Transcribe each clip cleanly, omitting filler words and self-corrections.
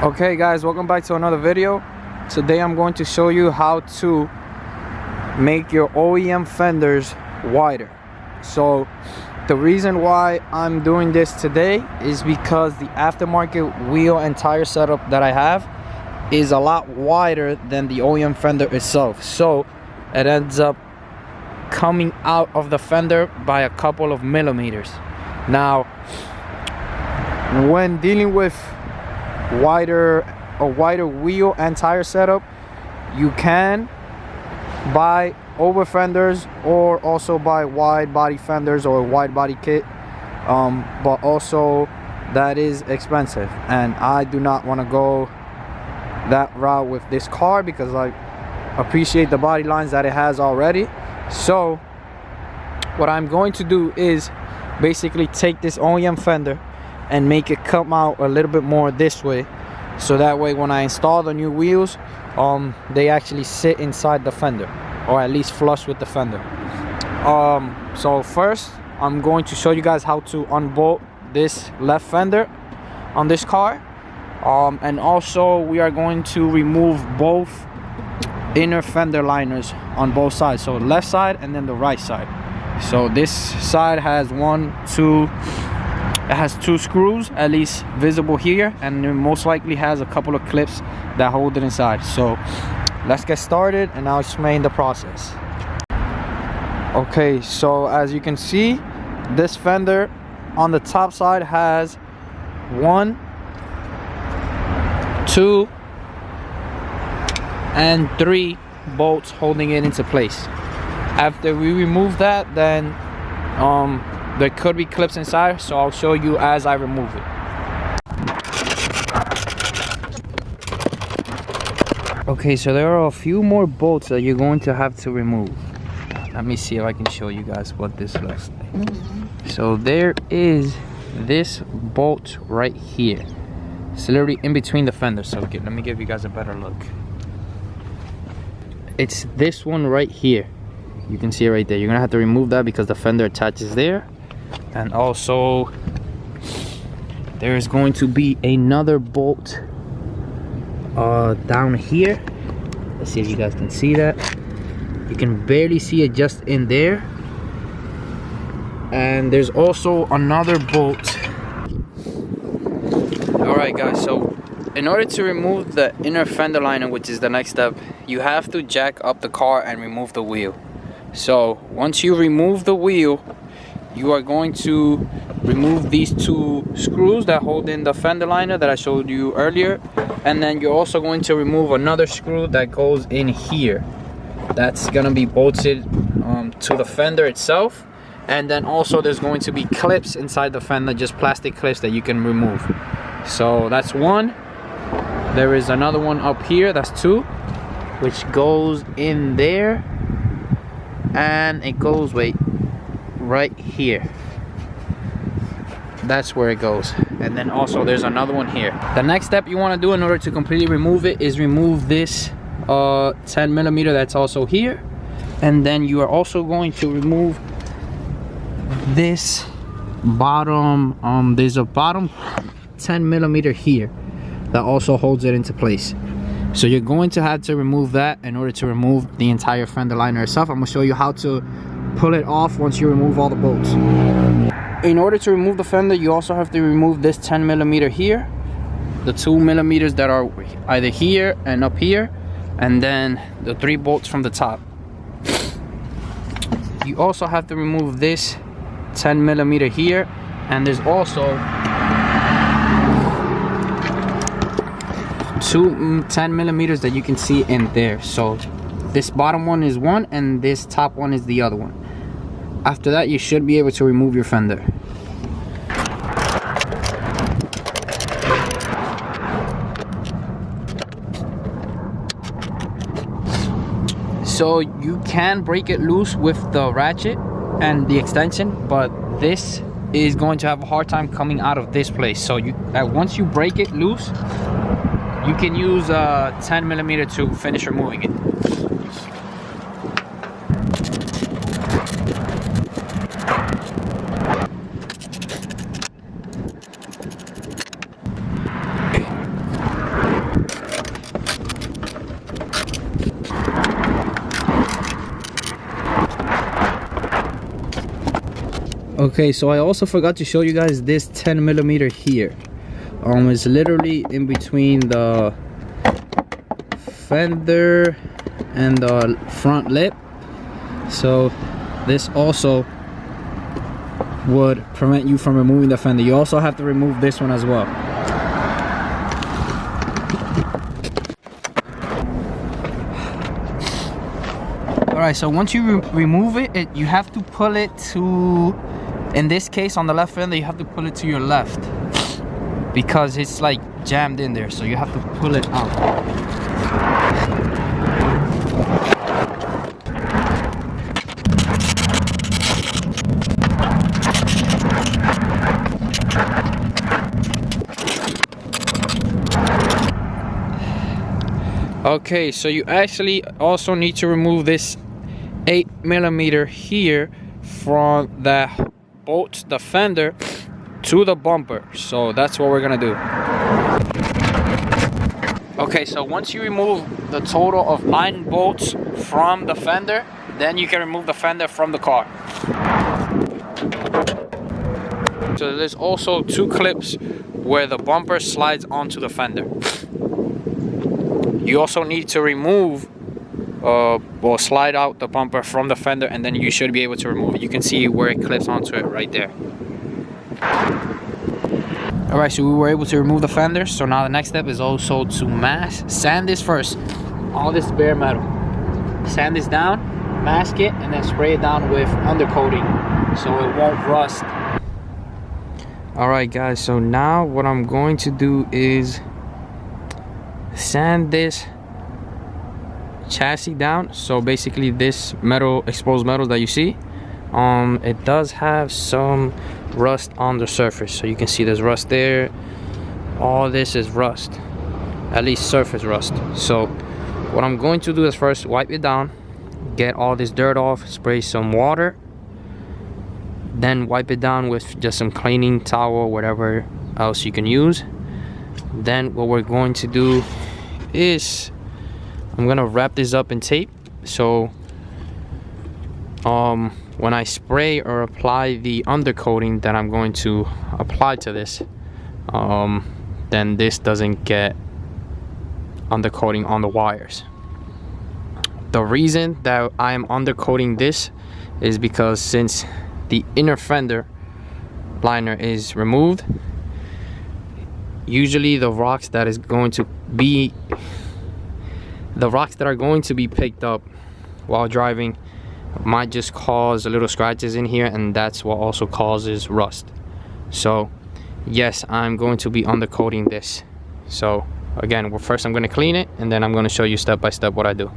Okay guys, welcome back to another video. Today I'm going to show you how to make your OEM fenders wider. So the reason why I'm doing this today is because the aftermarket wheel and tire setup that I have is a lot wider than the OEM fender itself. So it ends up coming out of the fender by a couple of millimeters. Now, when dealing with a wider wheel and tire setup, you can buy over fenders or also buy wide body fenders or a wide body kit, but also that is expensive, and I do not want to go that route with this car because I appreciate the body lines that it has already. So what I'm going to do is basically take this OEM fender and make it come out a little bit more this way, so that way when I install the new wheels, they actually sit inside the fender, or at least flush with the fender. So first I'm going to show you guys how to unbolt this left fender on this car, and also we are going to remove both inner fender liners on both sides, so left side and then the right side. So this side has it has two screws at least visible here, and it most likely has a couple of clips that hold it inside. So let's get started and I'll explain the process. Okay, so as you can see, this fender on the top side has 1, 2, and 3 bolts holding it into place. After we remove that, then there could be clips inside, so I'll show you as I remove it. Okay, so there are a few more bolts that you're going to have to remove. Let me see if I can show you guys what this looks like. So there is this bolt right here. It's literally in between the fenders. So let me give you guys a better look. It's this one right here. You can see it right there. You're gonna have to remove that because the fender attaches there. And also there is going to be another bolt down here. Let's see if you guys can see that. You can barely see it just in there. And there's also another bolt. Alright guys, so in order to remove the inner fender liner, which is the next step, you have to jack up the car and remove the wheel. So once you remove the wheel, you are going to remove these 2 screws that hold in the fender liner that I showed you earlier, and then you're also going to remove another screw that goes in here. That's gonna be bolted to the fender itself, and then also there's going to be clips inside the fender, just plastic clips that you can remove. So that's 1. There is another one up here, that's 2, which goes in there, and it goes right here. That's where it goes. And then also there's another one here. The next step you want to do in order to completely remove it is remove this 10 millimeter that's also here, and then you are also going to remove this bottom there's a bottom 10 millimeter here that also holds it into place. So you're going to have to remove that in order to remove the entire fender liner itself. I'm going to show you how to pull it off once you remove all the bolts. In order to remove the fender, you also have to remove this 10 millimeter here, the 2 millimeters that are either here and up here, and then the 3 bolts from the top. You also have to remove this 10 millimeter here, and there's also 2 10 millimeters that you can see in there. So this bottom one is one and this top one is the other one. After that, you should be able to remove your fender. So you can break it loose with the ratchet and the extension, but this is going to have a hard time coming out of this place. So once you break it loose, you can use 10 millimeter to finish removing it. Okay, so I also forgot to show you guys this 10mm here. It's literally in between the fender and the front lip, so this also would prevent you from removing the fender. You also have to remove this one as well. Alright, so once you remove it, you have to pull it to, in this case on the left fender, you have to pull it to your left because it's like jammed in there, so you have to pull it out. Okay, so you actually also need to remove this 8mm here from the bolt, the fender to the bumper. So that's what we're gonna do. Okay, so once you remove the total of 9 bolts from the fender, then you can remove the fender from the car. So there's also 2 clips where the bumper slides onto the fender. You also need to remove or slide out the bumper from the fender, and then you should be able to remove it. You can see where it clips onto it right there. Alright, so we were able to remove the fender. So now the next step is also to sand this first. All this bare metal. Sand this down, mask it, and then spray it down with undercoating so it won't rust. Alright guys, so now what I'm going to do is sand this chassis down. So basically this metal, exposed metal that you see, it does have some rust on the surface. So you can see there's rust there. All this is rust, at least surface rust. So what I'm going to do is first wipe it down, get all this dirt off, spray some water, then wipe it down with just some cleaning towel, whatever else you can use. Then what we're going to do is I'm gonna wrap this up in tape. So when I spray or apply the undercoating that I'm going to apply to this, then this doesn't get undercoating on the wires. The reason that I am undercoating this is because since the inner fender liner is removed, usually the rocks that are going to be picked up while driving might just cause a little scratches in here, and that's what also causes rust. So yes, I'm going to be undercoating this. So again, first I'm going to clean it, and then I'm going to show you step by step what I do.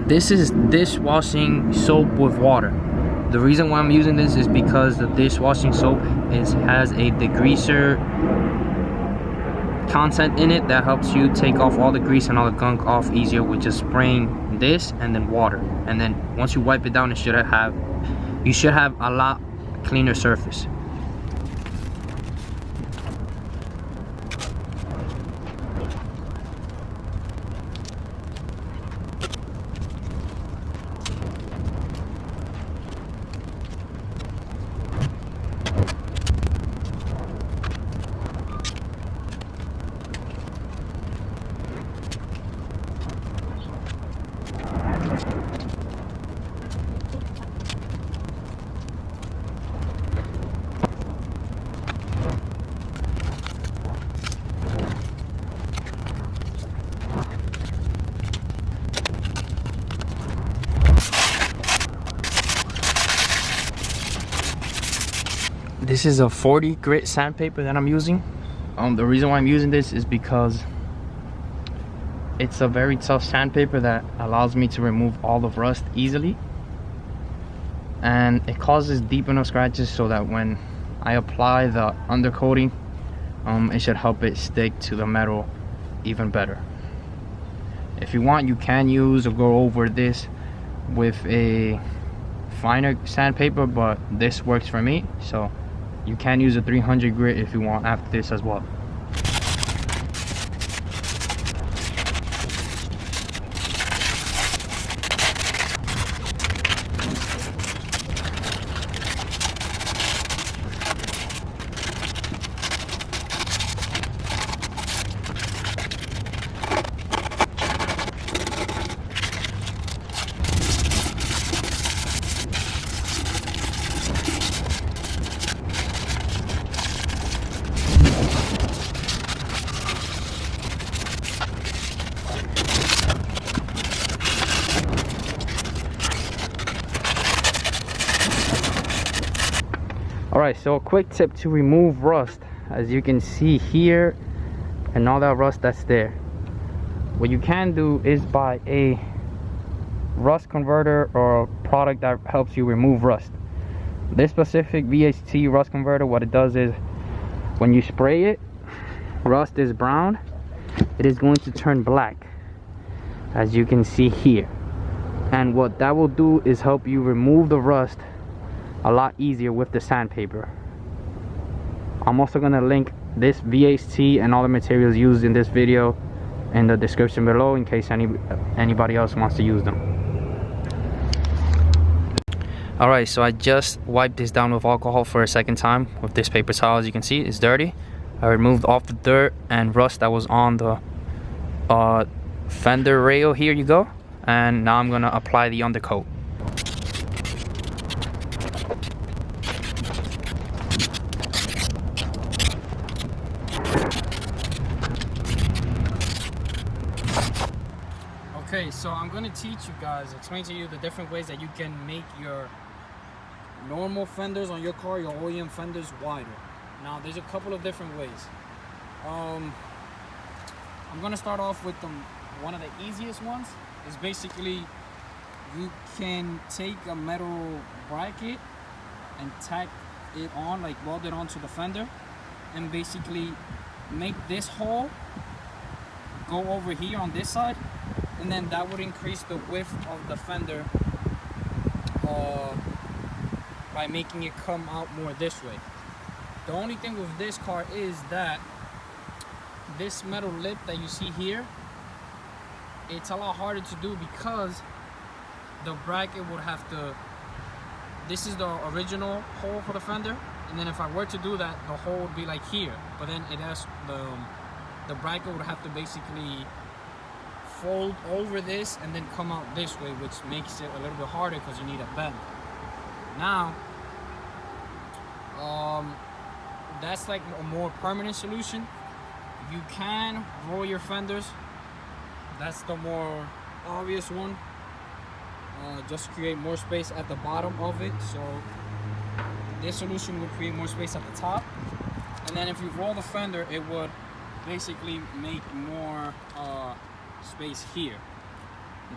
This is dishwashing soap with water. The reason why I'm using this is because the dishwashing soap has a degreaser content in it that helps you take off all the grease and all the gunk off easier with just spraying this and then water. And then once you wipe it down, you should have a lot cleaner surface. This is a 40 grit sandpaper that I'm using. The reason why I'm using this is because it's a very tough sandpaper that allows me to remove all the rust easily, and it causes deep enough scratches so that when I apply the undercoating, it should help it stick to the metal even better. If you want, you can use or go over this with a finer sandpaper, but this works for me. So you can use a 300 grit if you want after this as well. Alright, so a quick tip to remove rust. As you can see here, and all that rust that's there, what you can do is buy a rust converter or a product that helps you remove rust. This specific VHT rust converter, what it does is when you spray it, rust is brown, it is going to turn black, as you can see here. And what that will do is help you remove the rust a lot easier with the sandpaper. I'm also going to link this VHT and all the materials used in this video in the description below in case anybody else wants to use them. Alright, so I just wiped this down with alcohol for a second time with this paper towel. As you can see, it's dirty. I removed off the dirt and rust that was on the fender rail. Here you go. And now I'm going to apply the undercoat. Okay, so I'm going to teach you guys, explain to you the different ways that you can make your normal fenders on your car, your OEM fenders, wider. Now, there's a couple of different ways. I'm going to start off with one of the easiest ones. Is basically you can take a metal bracket and tack it on, like weld it onto the fender, and basically make this hole go over here on this side, and then that would increase the width of the fender by making it come out more this way. The only thing with this car is that this metal lip that you see here, it's a lot harder to do because the bracket would have to, this is the original hole for the fender, and then if I were to do that, the hole would be like here, but then it has the bracket would have to basically fold over this and then come out this way, which makes it a little bit harder because you need a bend. Now that's like a more permanent solution. You can roll your fenders, that's the more obvious one, just create more space at the bottom of it. So this solution would create more space at the top, and then if you roll the fender, it would basically make more space here.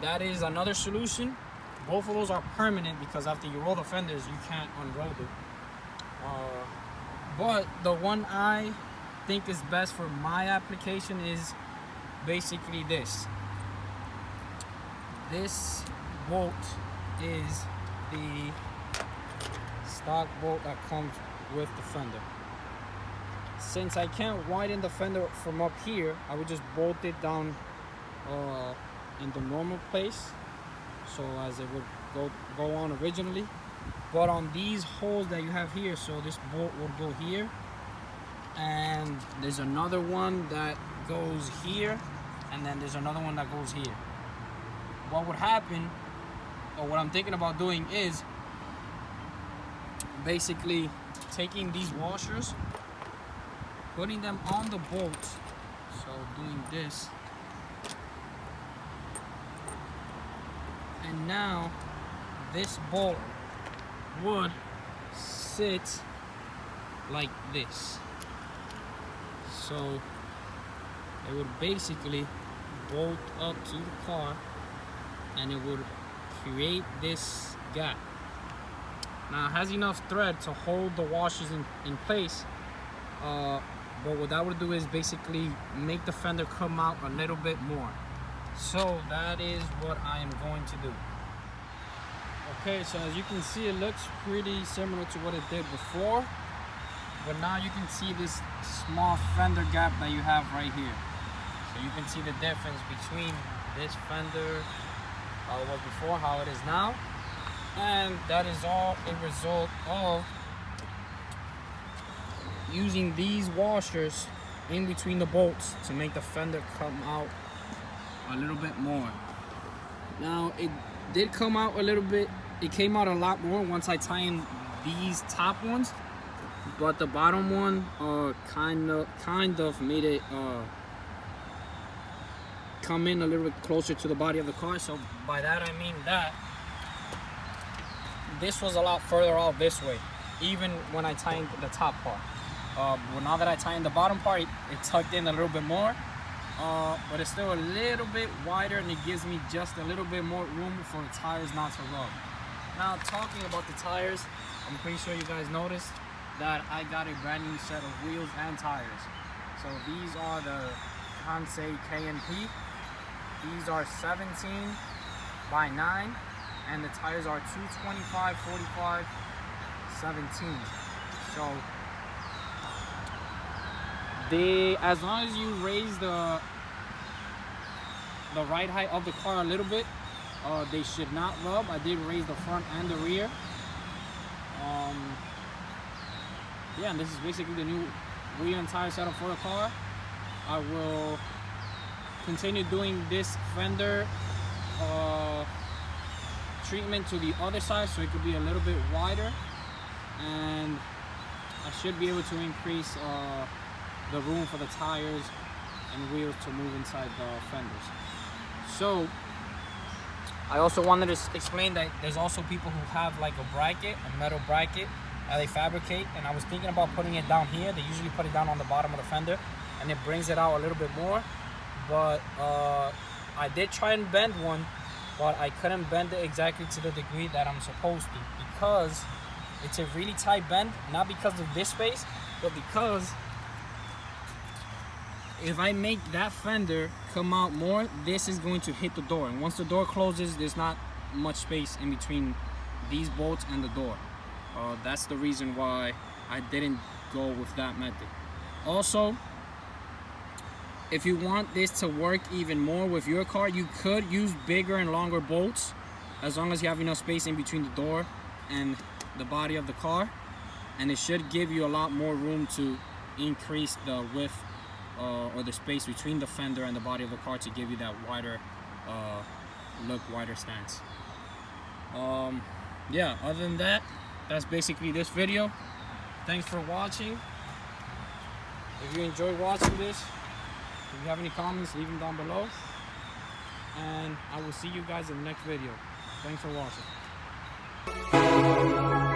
That is another solution. Both of those are permanent because after you roll the fenders, you can't unroll it. But the one I think is best for my application is basically this. This bolt is the stock bolt that comes with the fender. Since I can't widen the fender from up here, I would just bolt it down in the normal place, so as it would go on originally. But on these holes that you have here, so this bolt would go here, and there's another one that goes here, and then there's another one that goes here. What would happen, or what I'm thinking about doing, is basically taking these washers, putting them on the bolt, so doing this, and now this bolt would sit like this. So it would basically bolt up to the car and it would create this gap. Now it has enough thread to hold the washers in place, but what that would do is basically make the fender come out a little bit more. So that is what I am going to do. Okay, so as you can see, it looks pretty similar to what it did before, but now you can see this small fender gap that you have right here. So you can see the difference between this fender, how it was before, how it is now, and that is all a result of using these washers in between the bolts to make the fender come out a little bit more. Now it did come out a little bit, it came out a lot more once I tie in these top ones, but the bottom one kind of made it come in a little bit closer to the body of the car. So by that I mean that this was a lot further out this way, even when I tightened the top part. Well, now that I tightened the bottom part, it tucked in a little bit more, but it's still a little bit wider, and it gives me just a little bit more room for the tires not to rub. Now, talking about the tires, I'm pretty sure you guys noticed that I got a brand new set of wheels and tires. So these are the Kansei K&P. These are 17 by 9, and the tires are 225, 45, 17. So as long as you raise the ride height of the car a little bit, they should not rub. I did raise the front and the rear. Yeah, and this is basically the new wheel and tire setup for the car. I will continue doing this fender treatment to the other side so it could be a little bit wider, and I should be able to increase the room for the tires and wheels to move inside the fenders. So I also wanted to explain that there's also people who have like a bracket, a metal bracket that they fabricate, and I was thinking about putting it down here. They usually put it down on the bottom of the fender and it brings it out a little bit more, but I did try and bend one, but I couldn't bend it exactly to the degree that I'm supposed to, because it's a really tight bend, not because of this space, but because if I make that fender come out more, this is going to hit the door, and once the door closes, there's not much space in between these bolts and the door. That's the reason why I didn't go with that method. Also, if you want this to work even more with your car, you could use bigger and longer bolts, as long as you have enough space in between the door and the body of the car, and it should give you a lot more room to increase the width or the space between the fender and the body of the car to give you that wider look, wider stance. Yeah, other than that, that's basically this video. Thanks for watching. If you enjoyed watching this, if you have any comments, leave them down below, and I will see you guys in the next video. Thanks for watching.